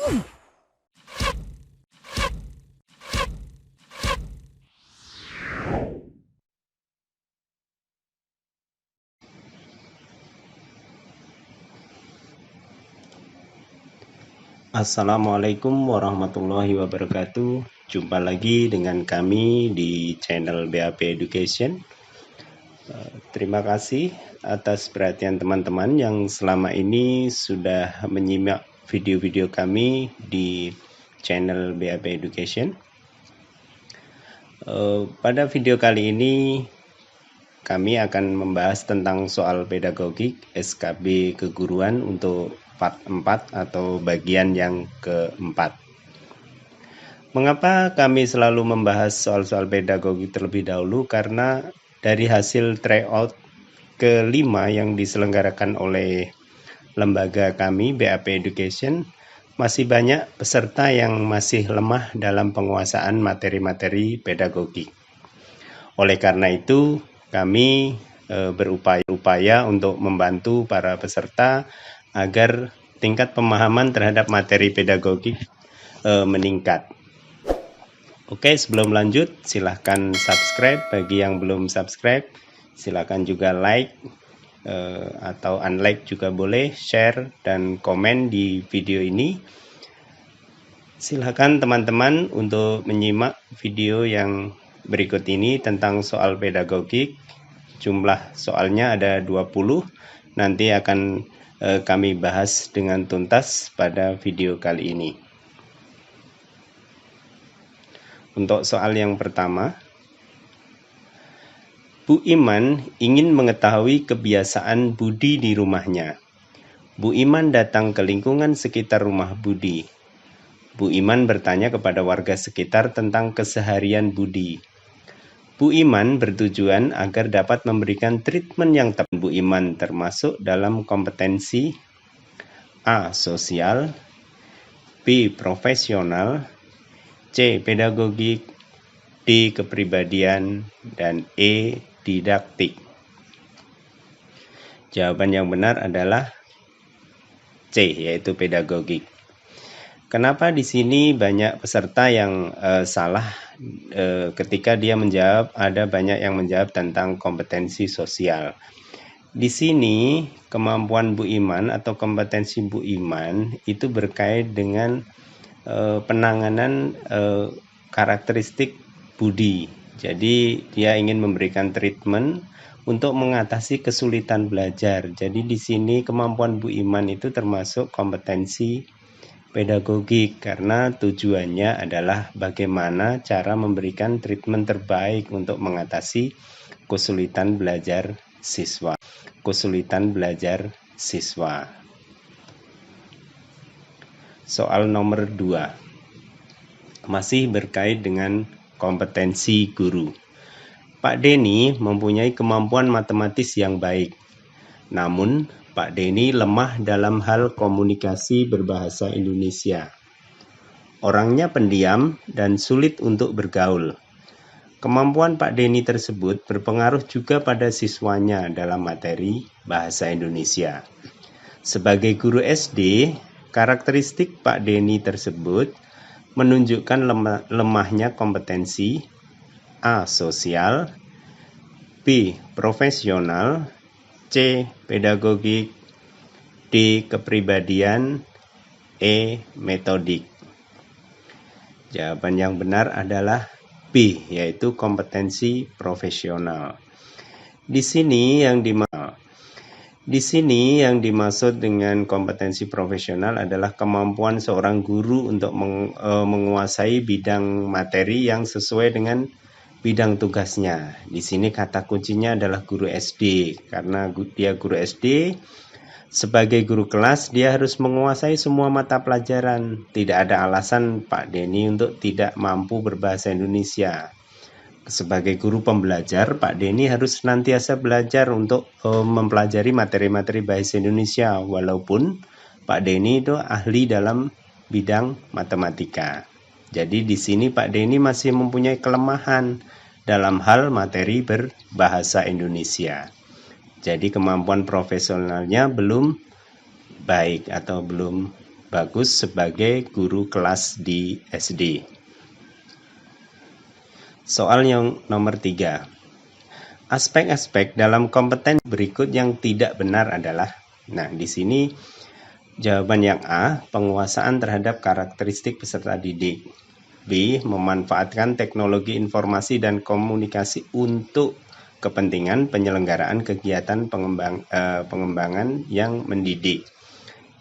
Assalamualaikum warahmatullahi wabarakatuh. Jumpa lagi dengan kami di channel BAP Education. Terima kasih atas perhatian teman-teman yang selama ini sudah menyimak video-video kami di channel BAP Education. Pada video kali ini kami akan membahas tentang soal pedagogik SKB keguruan untuk part 4 atau bagian yang keempat. Mengapa kami selalu membahas soal-soal pedagogik terlebih dahulu? Karena dari hasil tryout kelima yang diselenggarakan oleh lembaga kami BAP Education, masih banyak peserta yang masih lemah dalam penguasaan materi-materi pedagogik. Oleh karena itu, kami berupaya untuk membantu para peserta agar tingkat pemahaman terhadap materi pedagogik meningkat. Oke, sebelum lanjut, silahkan subscribe bagi yang belum subscribe. Silahkan juga like atau unlike juga boleh, share dan komen di video ini. Silahkan teman-teman untuk menyimak video yang berikut ini tentang soal pedagogik. Jumlah soalnya ada 20, nanti akan kami bahas dengan tuntas pada video kali ini. Untuk soal yang pertama, Bu Iman ingin mengetahui kebiasaan Budi di rumahnya. Bu Iman datang ke lingkungan sekitar rumah Budi. Bu Iman bertanya kepada warga sekitar tentang keseharian Budi. Bu Iman bertujuan agar dapat memberikan treatment yang tepat. Bu Iman termasuk dalam kompetensi A. Sosial, B. Profesional, C. Pedagogik, D. Kepribadian, dan E. Didaktik. Jawaban yang benar adalah C, yaitu pedagogik. Kenapa di sini banyak peserta yang salah ketika dia menjawab, ada banyak yang menjawab tentang kompetensi sosial. Di sini kemampuan Bu Iman atau kompetensi Bu Iman itu berkait dengan penanganan karakteristik Budi. Jadi dia ingin memberikan treatment untuk mengatasi kesulitan belajar. Jadi di sini kemampuan Bu Iman itu termasuk kompetensi pedagogik karena tujuannya adalah bagaimana cara memberikan treatment terbaik untuk mengatasi kesulitan belajar siswa. Soal nomor 2 masih berkait dengan kompetensi guru. Pak Denny mempunyai kemampuan matematis yang baik. Namun Pak Denny lemah dalam hal komunikasi berbahasa Indonesia. Orangnya pendiam dan sulit untuk bergaul. Kemampuan Pak Denny tersebut berpengaruh juga pada siswanya dalam materi bahasa Indonesia. Sebagai guru SD, karakteristik Pak Denny tersebut menunjukkan lemahnya kompetensi A. Sosial, B. Profesional, C. Pedagogik, D. Kepribadian, E. Metodik. Jawaban yang benar adalah B, yaitu kompetensi profesional. Di sini yang dimaksud dengan kompetensi profesional adalah kemampuan seorang guru untuk menguasai bidang materi yang sesuai dengan bidang tugasnya. Di sini kata kuncinya adalah guru SD, karena dia guru SD. Sebagai guru kelas, dia harus menguasai semua mata pelajaran. Tidak ada alasan Pak Denny untuk tidak mampu berbahasa Indonesia. Sebagai guru pembelajar, Pak Denny harus senantiasa belajar untuk mempelajari materi-materi bahasa Indonesia, walaupun Pak Denny itu ahli dalam bidang matematika. Jadi di sini Pak Denny masih mempunyai kelemahan dalam hal materi berbahasa Indonesia. Jadi kemampuan profesionalnya belum baik atau belum bagus sebagai guru kelas di SD. Soal yang nomor 3. Aspek-aspek dalam kompetensi berikut yang tidak benar adalah, nah di sini jawaban yang A, penguasaan terhadap karakteristik peserta didik. B, memanfaatkan teknologi informasi dan komunikasi untuk kepentingan penyelenggaraan kegiatan pengembangan yang mendidik.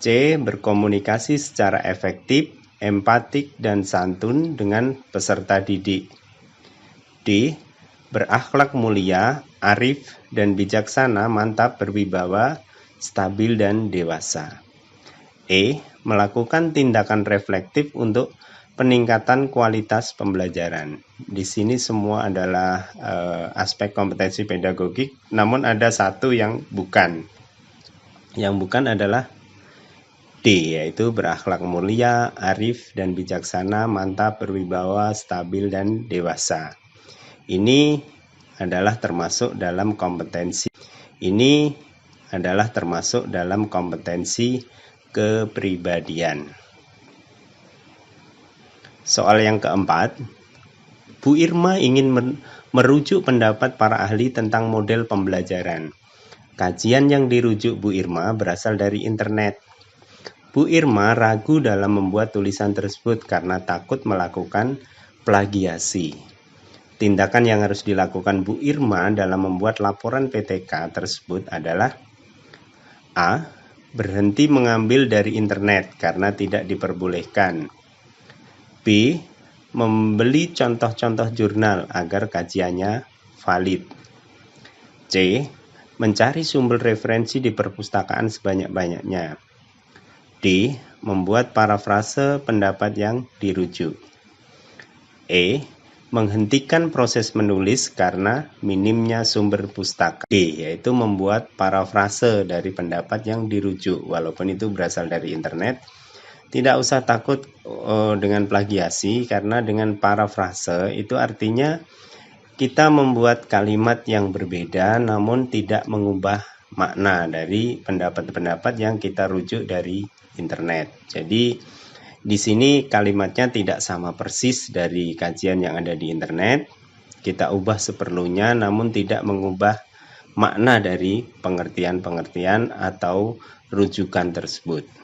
C, berkomunikasi secara efektif, empatik, dan santun dengan peserta didik. D, berakhlak mulia, arif, dan bijaksana, mantap, berwibawa, stabil, dan dewasa. E, melakukan tindakan reflektif untuk peningkatan kualitas pembelajaran. Di sini semua adalah aspek kompetensi pedagogik, namun ada satu yang bukan. Yang bukan adalah D, yaitu berakhlak mulia, arif, dan bijaksana, mantap, berwibawa, stabil, dan dewasa. Ini adalah termasuk dalam kompetensi. Ini adalah termasuk dalam kompetensi kepribadian. Soal yang keempat, Bu Irma ingin merujuk pendapat para ahli tentang model pembelajaran. Kajian yang dirujuk Bu Irma berasal dari internet. Bu Irma ragu dalam membuat tulisan tersebut karena takut melakukan plagiasi. Tindakan yang harus dilakukan Bu Irma dalam membuat laporan PTK tersebut adalah A, berhenti mengambil dari internet karena tidak diperbolehkan. B, membeli contoh-contoh jurnal agar kajiannya valid. C, mencari sumber referensi di perpustakaan sebanyak-banyaknya. D, membuat parafrase pendapat yang dirujuk. E, menghentikan proses menulis karena minimnya sumber pustaka. D, yaitu membuat parafrase dari pendapat yang dirujuk, walaupun itu berasal dari internet. Tidak usah takut dengan plagiasi, karena dengan parafrase itu artinya kita membuat kalimat yang berbeda namun tidak mengubah makna dari pendapat-pendapat yang kita rujuk dari internet. Jadi di sini kalimatnya tidak sama persis dari kajian yang ada di internet. Kita ubah seperlunya namun tidak mengubah makna dari pengertian-pengertian atau rujukan tersebut.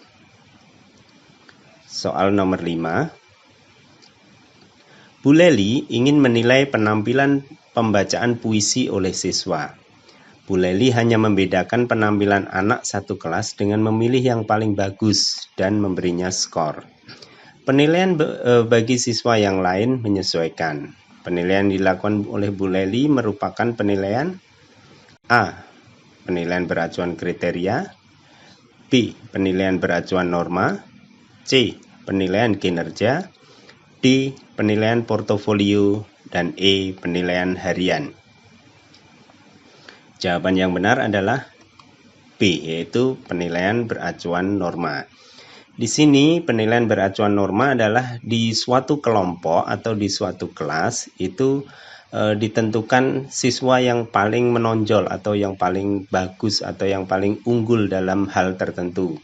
Soal nomor 5. Bu Leli ingin menilai penampilan pembacaan puisi oleh siswa. Bu Leli hanya membedakan penampilan anak satu kelas dengan memilih yang paling bagus dan memberinya skor. Penilaian bagi siswa yang lain menyesuaikan. Penilaian dilakukan oleh Bu Leli merupakan penilaian A, penilaian beracuan kriteria, B, penilaian beracuan norma, C, penilaian kinerja, D, penilaian portofolio, dan E, penilaian harian. Jawaban yang benar adalah B, yaitu penilaian beracuan norma. Di sini penilaian beracuan norma adalah di suatu kelompok atau di suatu kelas itu ditentukan siswa yang paling menonjol atau yang paling bagus atau yang paling unggul dalam hal tertentu.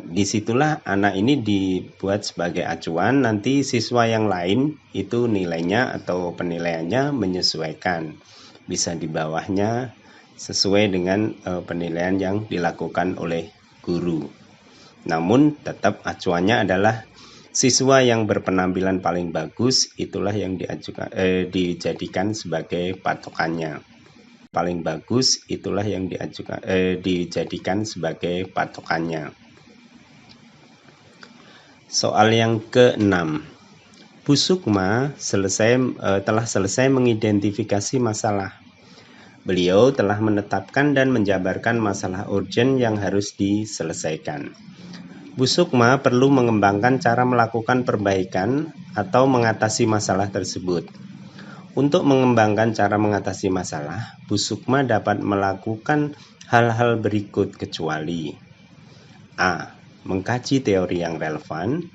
Disitulah anak ini dibuat sebagai acuan, nanti siswa yang lain itu nilainya atau penilaiannya menyesuaikan, bisa di bawahnya sesuai dengan penilaian yang dilakukan oleh guru. Namun tetap acuannya adalah siswa yang berpenampilan paling bagus, itulah yang dijadikan sebagai patokannya. Paling bagus itulah yang dijadikan sebagai patokannya. Soal yang ke-6. Bu Sukma telah selesai mengidentifikasi masalah. Beliau telah menetapkan dan menjabarkan masalah urgent yang harus diselesaikan. Bu Sukma perlu mengembangkan cara melakukan perbaikan atau mengatasi masalah tersebut. Untuk mengembangkan cara mengatasi masalah, Bu Sukma dapat melakukan hal-hal berikut kecuali A, mengkaji teori yang relevan,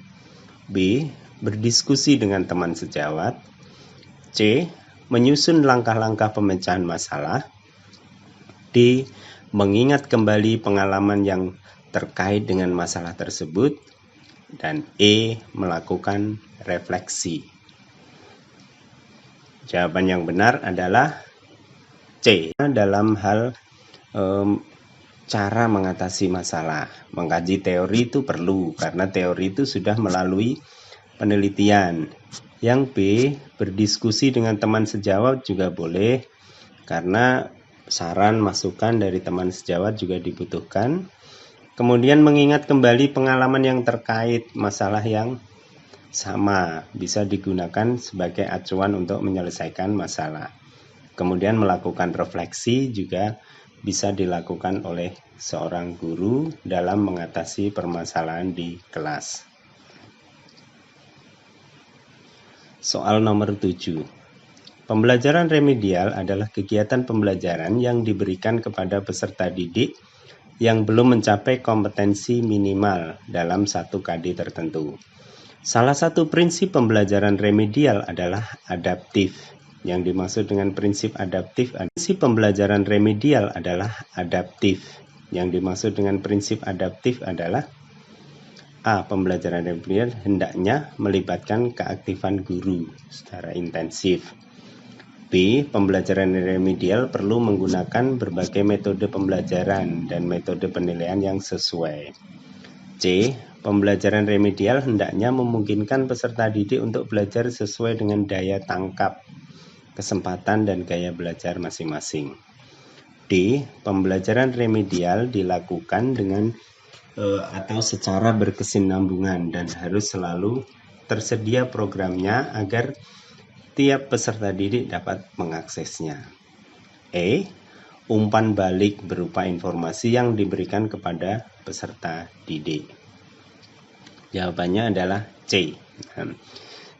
B, berdiskusi dengan teman sejawat, C, menyusun langkah-langkah pemecahan masalah, D, mengingat kembali pengalaman yang terkait dengan masalah tersebut, dan E. melakukan refleksi. Jawaban yang benar adalah C. Dalam hal cara mengatasi masalah. Mengkaji teori itu perlu, karena teori itu sudah melalui penelitian. Yang B, berdiskusi dengan teman sejawat juga boleh, karena saran masukan dari teman sejawat juga dibutuhkan. Kemudian mengingat kembali pengalaman yang terkait masalah yang sama, bisa digunakan sebagai acuan untuk menyelesaikan masalah. Kemudian melakukan refleksi juga bisa dilakukan oleh seorang guru dalam mengatasi permasalahan di kelas. Soal nomor 7. Pembelajaran remedial adalah kegiatan pembelajaran yang diberikan kepada peserta didik yang belum mencapai kompetensi minimal dalam satu KD tertentu. Salah satu prinsip pembelajaran remedial adalah adaptif. Yang dimaksud dengan prinsip adaptif, prinsip pembelajaran remedial adalah adaptif. Yang dimaksud dengan prinsip adaptif adalah A. Pembelajaran remedial hendaknya melibatkan keaktifan guru secara intensif. B. Pembelajaran remedial perlu menggunakan berbagai metode pembelajaran dan metode penilaian yang sesuai. C. Pembelajaran remedial hendaknya memungkinkan peserta didik untuk belajar sesuai dengan daya tangkap, kesempatan, dan gaya belajar masing-masing. D. Pembelajaran remedial dilakukan dengan atau secara berkesinambungan dan harus selalu tersedia programnya agar tiap peserta didik dapat mengaksesnya. E. Umpan balik berupa informasi yang diberikan kepada peserta didik. Jawabannya adalah C.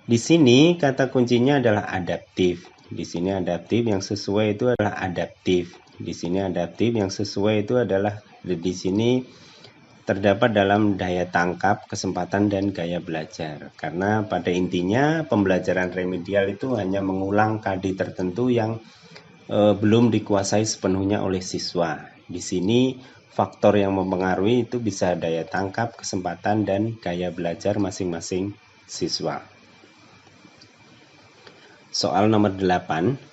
Di sini kata kuncinya adalah adaptif. Di sini adaptif yang sesuai itu adalah adaptif. Di sini adaptif yang sesuai itu adalah di sini terdapat dalam daya tangkap, kesempatan, dan gaya belajar. Karena pada intinya pembelajaran remedial itu hanya mengulang KD tertentu yang belum dikuasai sepenuhnya oleh siswa. Di sini faktor yang mempengaruhi itu bisa daya tangkap, kesempatan, dan gaya belajar masing-masing siswa. Soal nomor 8.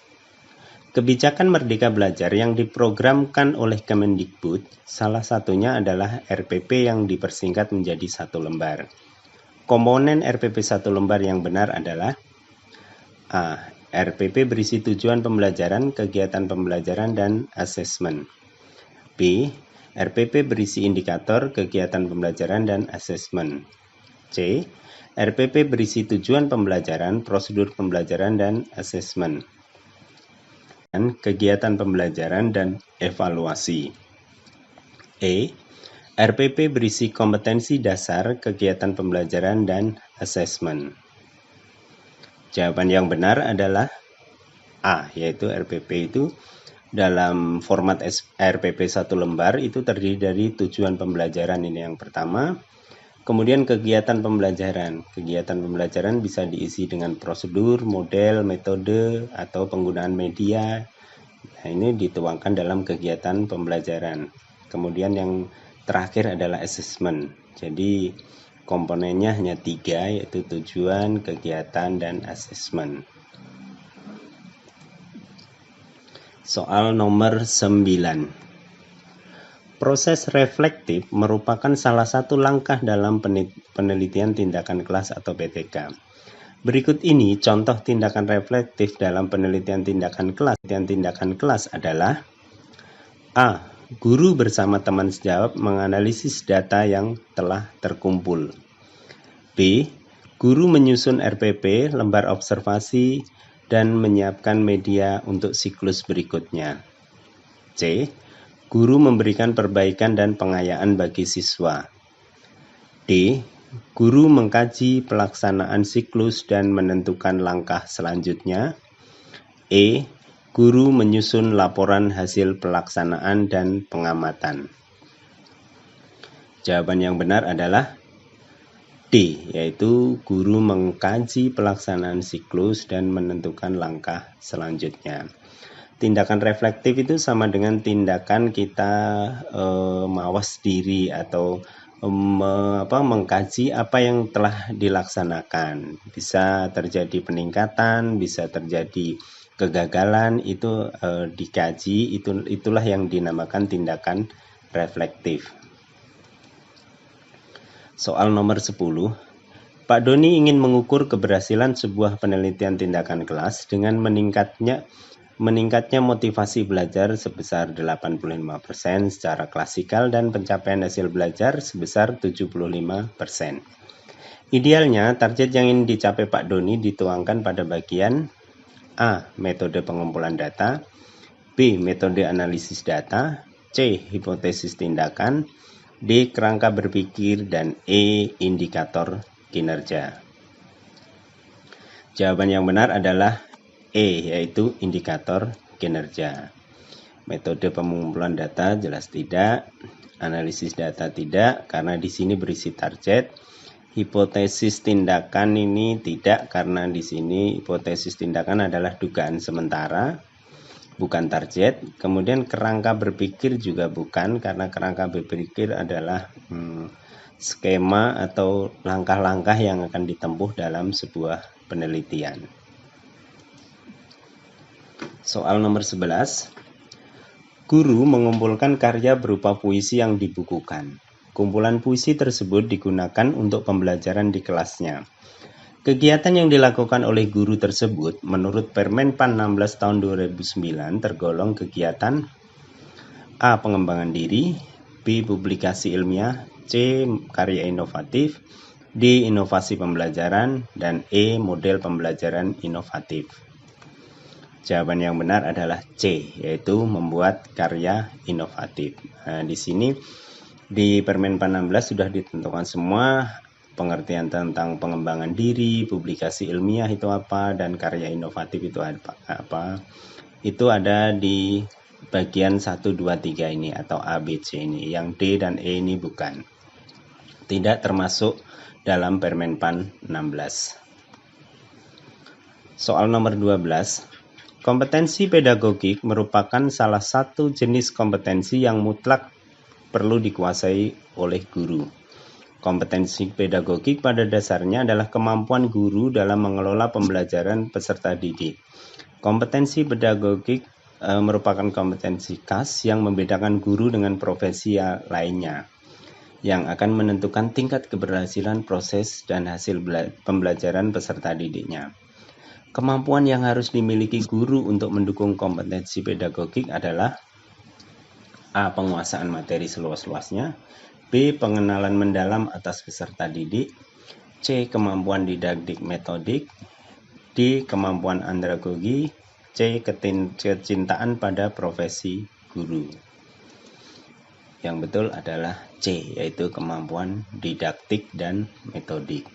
Kebijakan Merdeka Belajar yang diprogramkan oleh Kemendikbud, salah satunya adalah RPP yang dipersingkat menjadi 1 lembar. Komponen RPP 1 lembar yang benar adalah A. RPP berisi tujuan pembelajaran, kegiatan pembelajaran, dan asesmen. B. RPP berisi indikator, kegiatan pembelajaran, dan asesmen. C. RPP berisi tujuan pembelajaran, prosedur pembelajaran, dan asesmen. Kegiatan pembelajaran dan evaluasi. E. RPP berisi kompetensi dasar, kegiatan pembelajaran, dan asesmen. Jawaban yang benar adalah A, yaitu RPP itu dalam format RPP 1 lembar itu terdiri dari tujuan pembelajaran, ini yang pertama. Kemudian kegiatan pembelajaran. Kegiatan pembelajaran bisa diisi dengan prosedur, model, metode, atau penggunaan media. Nah, ini dituangkan dalam kegiatan pembelajaran. Kemudian yang terakhir adalah assessment. Jadi komponennya hanya 3, yaitu tujuan, kegiatan, dan assessment. Soal nomor 9. Proses reflektif merupakan salah satu langkah dalam penelitian tindakan kelas atau PTK. Berikut ini contoh tindakan reflektif dalam penelitian tindakan kelas. Tindakan kelas adalah A. Guru bersama teman sejawat menganalisis data yang telah terkumpul. B. Guru menyusun RPP, lembar observasi, dan menyiapkan media untuk siklus berikutnya. C. Guru memberikan perbaikan dan pengayaan bagi siswa. D. Guru mengkaji pelaksanaan siklus dan menentukan langkah selanjutnya. E. Guru menyusun laporan hasil pelaksanaan dan pengamatan. Jawaban yang benar adalah D, yaitu guru mengkaji pelaksanaan siklus dan menentukan langkah selanjutnya. Tindakan reflektif itu sama dengan tindakan kita mawas diri atau mengkaji apa yang telah dilaksanakan. Bisa terjadi peningkatan, bisa terjadi kegagalan, itu dikaji, itulah yang dinamakan tindakan reflektif. Soal nomor 10. Pak Doni ingin mengukur keberhasilan sebuah penelitian tindakan kelas dengan meningkatnya motivasi belajar sebesar 85% secara klasikal dan pencapaian hasil belajar sebesar 75%. Idealnya, target yang ingin dicapai Pak Doni dituangkan pada bagian A. Metode pengumpulan data, B. Metode analisis data, C. Hipotesis tindakan, D. Kerangka berpikir, dan E. Indikator kinerja. Jawaban yang benar adalah E, yaitu indikator kinerja. Metode pengumpulan data jelas tidak, analisis data tidak, karena di sini berisi target. Hipotesis tindakan ini tidak, karena di sini hipotesis tindakan adalah dugaan sementara, bukan target. Kemudian kerangka berpikir juga bukan, karena kerangka berpikir adalah skema atau langkah-langkah yang akan ditempuh dalam sebuah penelitian. Soal nomor 11. Guru mengumpulkan karya berupa puisi yang dibukukan. Kumpulan puisi tersebut digunakan untuk pembelajaran di kelasnya. Kegiatan yang dilakukan oleh guru tersebut menurut Permenpan 16 tahun 2009 tergolong kegiatan A. Pengembangan diri, B. Publikasi ilmiah, C. Karya inovatif, D. Inovasi pembelajaran, dan E. Model pembelajaran inovatif. Jawaban yang benar adalah C, yaitu membuat karya inovatif. Nah, di sini di Permenpan 16 sudah ditentukan semua pengertian tentang pengembangan diri, publikasi ilmiah itu apa, dan karya inovatif itu apa. Itu ada di bagian 1, 2, 3 ini atau A, B, C ini. Yang D dan E ini bukan. Tidak termasuk dalam Permenpan 16. Soal nomor 12. Kompetensi pedagogik merupakan salah satu jenis kompetensi yang mutlak perlu dikuasai oleh guru. Kompetensi pedagogik pada dasarnya adalah kemampuan guru dalam mengelola pembelajaran peserta didik. Kompetensi pedagogik merupakan kompetensi khas yang membedakan guru dengan profesi lainnya, yang akan menentukan tingkat keberhasilan proses dan hasil pembelajaran peserta didiknya. Kemampuan yang harus dimiliki guru untuk mendukung kompetensi pedagogik adalah A. Penguasaan materi seluas-luasnya, B. Pengenalan mendalam atas peserta didik, C. Kemampuan didaktik metodik, D. Kemampuan andragogi, C. Kecintaan pada profesi guru. Yang betul adalah C, yaitu kemampuan didaktik dan metodik.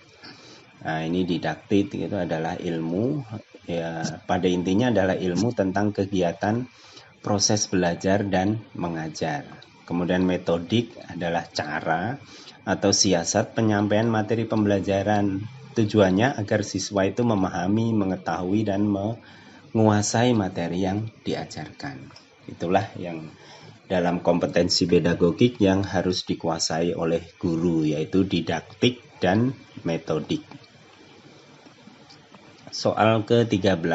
Nah, ini didaktik itu adalah ilmu, ya, pada intinya adalah ilmu tentang kegiatan proses belajar dan mengajar. Kemudian metodik adalah cara atau siasat penyampaian materi pembelajaran. Tujuannya agar siswa itu memahami, mengetahui, dan menguasai materi yang diajarkan. Itulah yang dalam kompetensi pedagogik yang harus dikuasai oleh guru, yaitu didaktik dan metodik. Soal ke-13.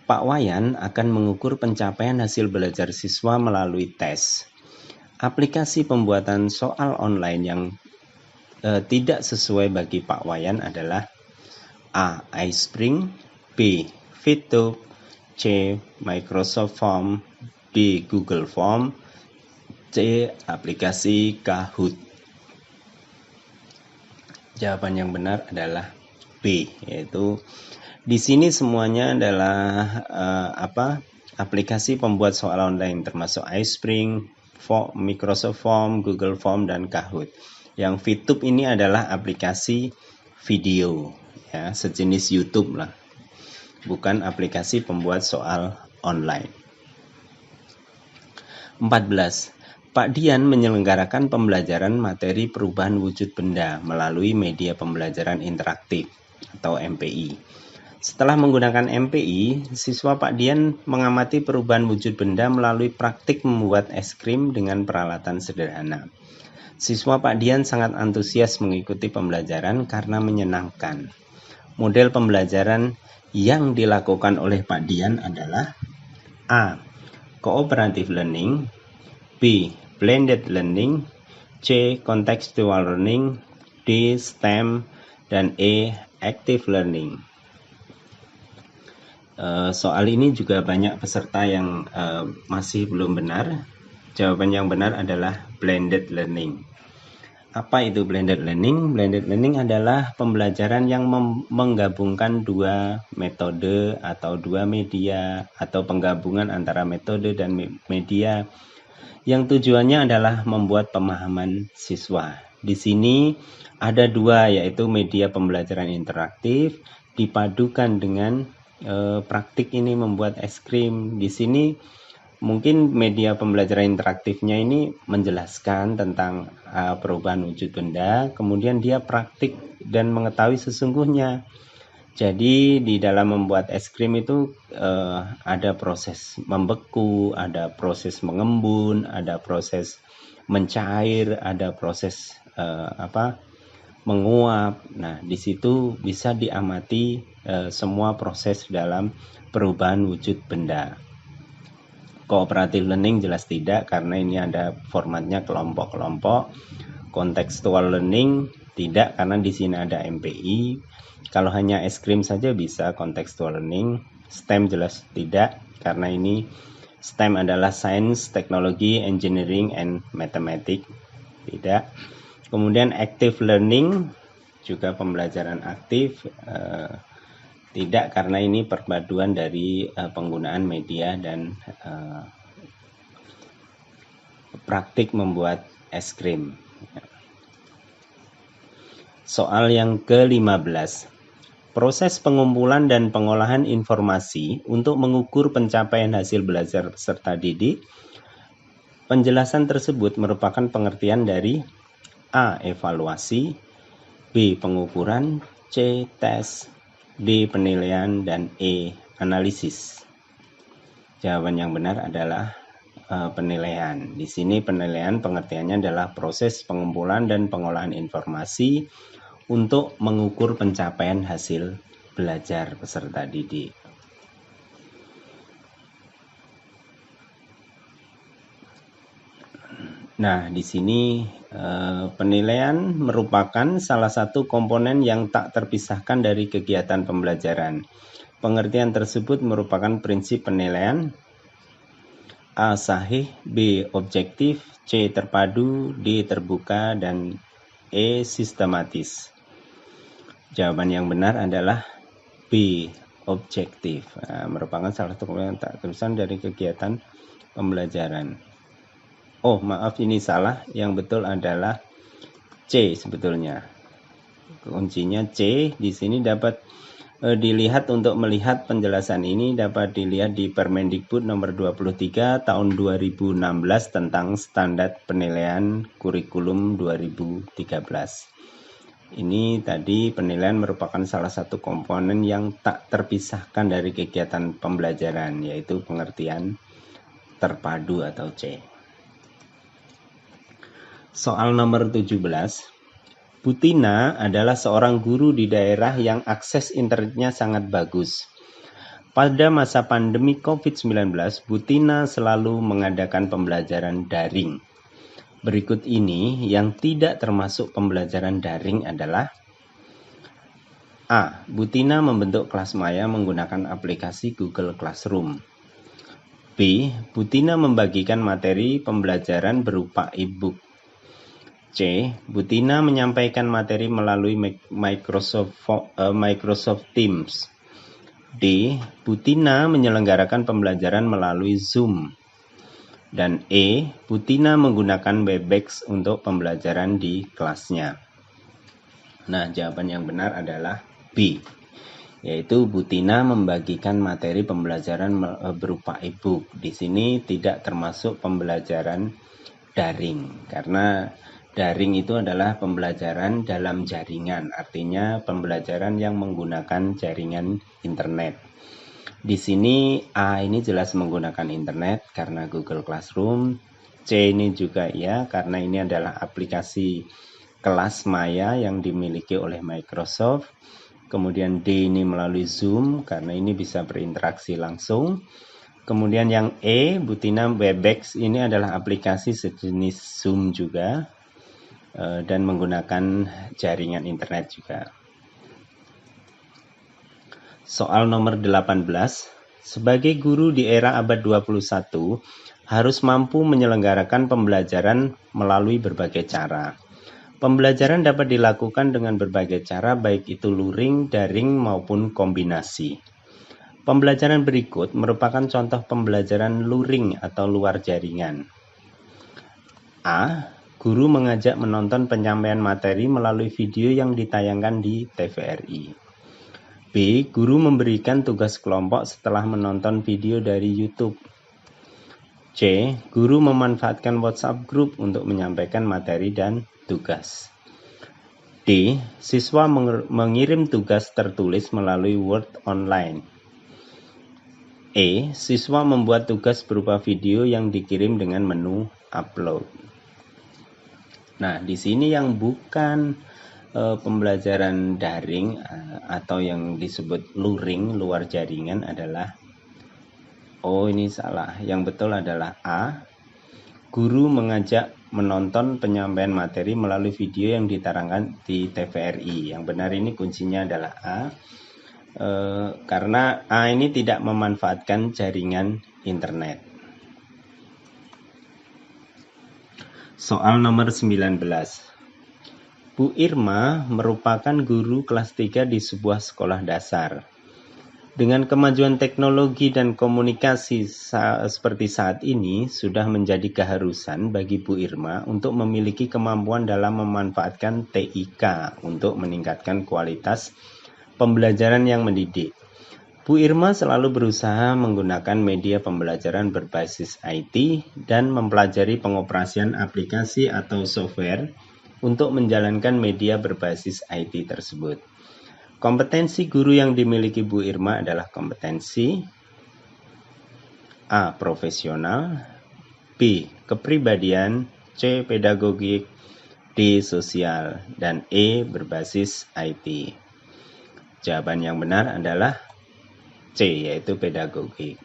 Pak Wayan akan mengukur pencapaian hasil belajar siswa melalui tes. Aplikasi pembuatan soal online yang tidak sesuai bagi Pak Wayan adalah A. iSpring, B. Fitube, C. Microsoft Form, D. Google Form, C. Aplikasi Kahoot. Jawaban yang benar adalah B, yaitu di sini semuanya adalah aplikasi pembuat soal online, termasuk iSpring, Microsoft Form, Google Form, dan Kahoot. Yang Fitube ini adalah aplikasi video, ya, sejenis YouTube lah, bukan aplikasi pembuat soal online. 14. Pak Dian menyelenggarakan pembelajaran materi perubahan wujud benda melalui media pembelajaran interaktif atau MPI. Setelah menggunakan MPI, siswa Pak Dian mengamati perubahan wujud benda melalui praktik membuat es krim dengan peralatan sederhana. Siswa Pak Dian sangat antusias mengikuti pembelajaran karena menyenangkan. Model pembelajaran yang dilakukan oleh Pak Dian adalah A. Cooperative learning, B. Blended learning, C. Contextual learning, D. STEM, dan E. Active learning. Soal ini juga banyak peserta yang masih belum benar. Jawaban yang benar adalah blended learning. Apa itu blended learning? Blended learning adalah pembelajaran yang menggabungkan dua metode atau dua media atau penggabungan antara metode dan media yang tujuannya adalah membuat pemahaman siswa. Di sini ada dua, yaitu media pembelajaran interaktif dipadukan dengan praktik ini membuat es krim. Di sini mungkin media pembelajaran interaktifnya ini menjelaskan tentang perubahan wujud benda, kemudian dia praktik dan mengetahui sesungguhnya. Jadi di dalam membuat es krim itu ada proses membeku, ada proses mengembun, ada proses mencair, ada proses menguap. Nah, di situ bisa diamati semua proses dalam perubahan wujud benda. Cooperative learning jelas tidak, karena ini ada formatnya kelompok-kelompok. Contextual learning tidak, karena di sini ada MPI. Kalau hanya es krim saja bisa contextual learning. STEM jelas tidak, karena ini STEM adalah Science, Technology, Engineering, and Mathematics. Tidak. Kemudian active learning juga pembelajaran aktif. Tidak, karena ini perpaduan dari penggunaan media dan praktik membuat es krim. Soal yang ke-15. Proses pengumpulan dan pengolahan informasi untuk mengukur pencapaian hasil belajar peserta didik. Penjelasan tersebut merupakan pengertian dari A. Evaluasi, B. Pengukuran, C. Tes, D. Penilaian, dan E. Analisis. Jawaban yang benar adalah penilaian. Di sini penilaian pengertiannya adalah proses pengumpulan dan pengolahan informasi untuk mengukur pencapaian hasil belajar peserta didik. Nah, di sini penilaian merupakan salah satu komponen yang tak terpisahkan dari kegiatan pembelajaran. Pengertian tersebut merupakan prinsip penilaian: A. Sahih, B. Objektif, C. Terpadu, D. Terbuka, dan E. Sistematis. Jawaban yang benar adalah B. Objektif. Merupakan salah satu komponen yang tak terpisahkan dari kegiatan pembelajaran. Oh, maaf, ini salah. Yang betul adalah C sebetulnya. Kuncinya C. Di sini dapat dilihat, untuk melihat penjelasan ini dapat dilihat di Permendikbud nomor 23 tahun 2016 tentang standar penilaian kurikulum 2013. Ini tadi penilaian merupakan salah satu komponen yang tak terpisahkan dari kegiatan pembelajaran, yaitu pengertian terpadu atau C. Soal nomor 17. Butina adalah seorang guru di daerah yang akses internetnya sangat bagus. Pada masa pandemi COVID-19, Butina selalu mengadakan pembelajaran daring. Berikut ini yang tidak termasuk pembelajaran daring adalah: A. Butina membentuk kelas maya menggunakan aplikasi Google Classroom. B. Butina membagikan materi pembelajaran berupa e-book. C. Butina menyampaikan materi melalui Microsoft Teams. D. Butina menyelenggarakan pembelajaran melalui Zoom. Dan E. Butina menggunakan Webex untuk pembelajaran di kelasnya. Nah, jawaban yang benar adalah B, yaitu Butina membagikan materi pembelajaran berupa e-book. Di sini tidak termasuk pembelajaran daring, karena daring itu adalah pembelajaran dalam jaringan, artinya pembelajaran yang menggunakan jaringan internet. Di sini A ini jelas menggunakan internet karena Google Classroom. C ini juga ya, karena ini adalah aplikasi kelas maya yang dimiliki oleh Microsoft. Kemudian D ini melalui Zoom, karena ini bisa berinteraksi langsung. Kemudian yang E, Butina Webex, ini adalah aplikasi sejenis Zoom juga, dan menggunakan jaringan internet juga. Soal nomor 18, sebagai guru di era abad 21, harus mampu menyelenggarakan pembelajaran melalui berbagai cara. Pembelajaran dapat dilakukan dengan berbagai cara, baik itu luring, daring, maupun kombinasi. Pembelajaran berikut merupakan contoh pembelajaran luring atau luar jaringan. A. Guru mengajak menonton penyampaian materi melalui video yang ditayangkan di TVRI. B. Guru memberikan tugas kelompok setelah menonton video dari YouTube. C. Guru memanfaatkan WhatsApp Group untuk menyampaikan materi dan tugas. D. Siswa mengirim tugas tertulis melalui Word Online. E. Siswa membuat tugas berupa video yang dikirim dengan menu upload. Nah, di sini yang bukan pembelajaran daring atau yang disebut luring, luar jaringan adalah, oh ini salah, yang betul adalah A. Guru mengajak menonton penyampaian materi melalui video yang ditayangkan di TVRI. Yang benar ini kuncinya adalah A, karena A ini tidak memanfaatkan jaringan internet. Soal nomor 19. Bu Irma merupakan guru kelas 3 di sebuah sekolah dasar. Dengan kemajuan teknologi dan komunikasi seperti saat ini, sudah menjadi keharusan bagi Bu Irma untuk memiliki kemampuan dalam memanfaatkan TIK untuk meningkatkan kualitas pembelajaran yang mendidik. Bu Irma selalu berusaha menggunakan media pembelajaran berbasis IT dan mempelajari pengoperasian aplikasi atau software untuk menjalankan media berbasis IT tersebut. Kompetensi guru yang dimiliki Bu Irma adalah kompetensi A. Profesional, B. Kepribadian, C. Pedagogik, D. Sosial, dan E. Berbasis IT. Jawaban yang benar adalah C, yaitu pedagogik.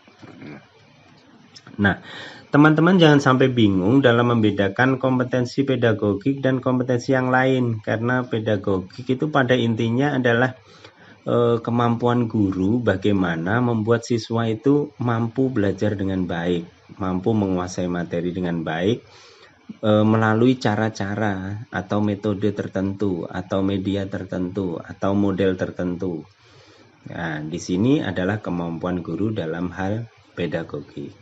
Nah, teman-teman jangan sampai bingung dalam membedakan kompetensi pedagogik dan kompetensi yang lain, karena pedagogik itu pada intinya adalah kemampuan guru bagaimana membuat siswa itu mampu belajar dengan baik, mampu menguasai materi dengan baik melalui cara-cara atau metode tertentu atau media tertentu atau model tertentu. Nah, di sini adalah kemampuan guru dalam hal pedagogik.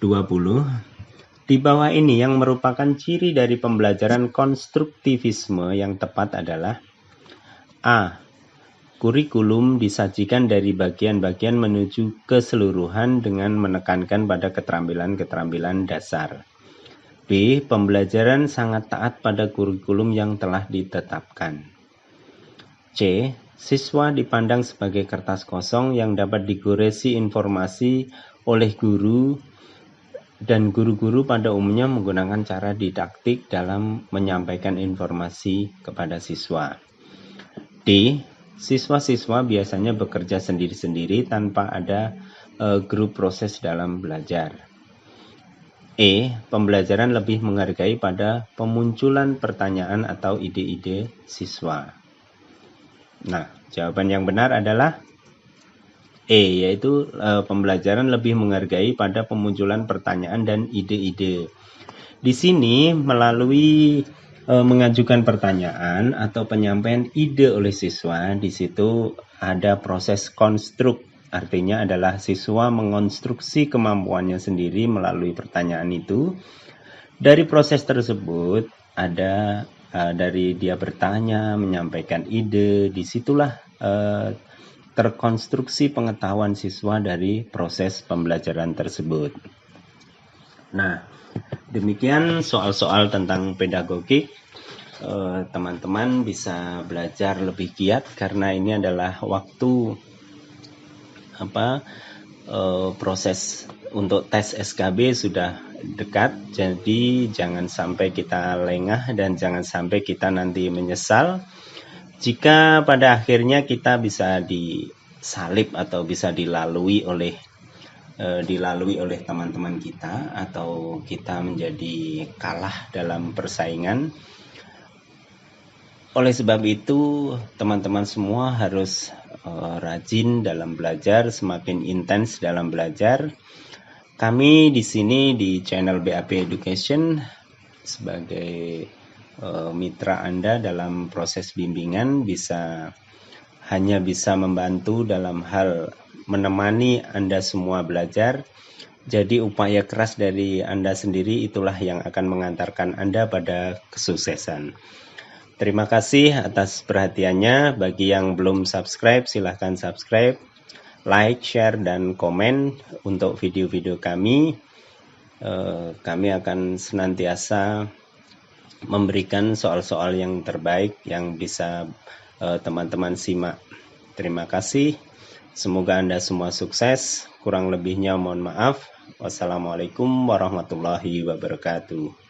20. Di bawah ini yang merupakan ciri dari pembelajaran konstruktivisme yang tepat adalah A. Kurikulum disajikan dari bagian-bagian menuju keseluruhan dengan menekankan pada keterampilan-keterampilan dasar. B. Pembelajaran sangat taat pada kurikulum yang telah ditetapkan. C. Siswa dipandang sebagai kertas kosong yang dapat digoresi informasi oleh guru, dan guru-guru pada umumnya menggunakan cara didaktik dalam menyampaikan informasi kepada siswa. D. Siswa-siswa biasanya bekerja sendiri-sendiri tanpa ada grup proses dalam belajar. E. Pembelajaran lebih menghargai pada pemunculan pertanyaan atau ide-ide siswa. Nah, jawaban yang benar adalah E, yaitu pembelajaran lebih menghargai pada pemunculan pertanyaan dan ide-ide. Di sini melalui mengajukan pertanyaan atau penyampaian ide oleh siswa, di situ ada proses konstruk, artinya adalah siswa mengonstruksi kemampuannya sendiri melalui pertanyaan itu. Dari proses tersebut ada dari dia bertanya, menyampaikan ide, disitulah terkonstruksi pengetahuan siswa dari proses pembelajaran tersebut. Nah, demikian soal-soal tentang pedagogik. Teman-teman bisa belajar lebih giat karena ini adalah waktu proses untuk tes SKB sudah dekat, jadi jangan sampai kita lengah dan jangan sampai kita nanti menyesal jika pada akhirnya kita bisa disalib atau bisa dilalui oleh teman-teman kita, atau kita menjadi kalah dalam persaingan. Oleh sebab itu, teman-teman semua harus rajin dalam belajar, semakin intens dalam belajar. Kami di sini di channel BAP Education sebagai mitra Anda dalam proses bimbingan hanya bisa membantu dalam hal menemani Anda semua belajar. Jadi upaya keras dari Anda sendiri itulah yang akan mengantarkan Anda pada kesuksesan. Terima kasih atas perhatiannya. Bagi yang belum subscribe, silahkan subscribe, like, share, dan komen untuk video-video kami. Kami akan senantiasa memberikan soal-soal yang terbaik yang bisa teman-teman simak. Terima kasih. Semoga Anda semua sukses. Kurang lebihnya mohon maaf. Wassalamualaikum warahmatullahi wabarakatuh.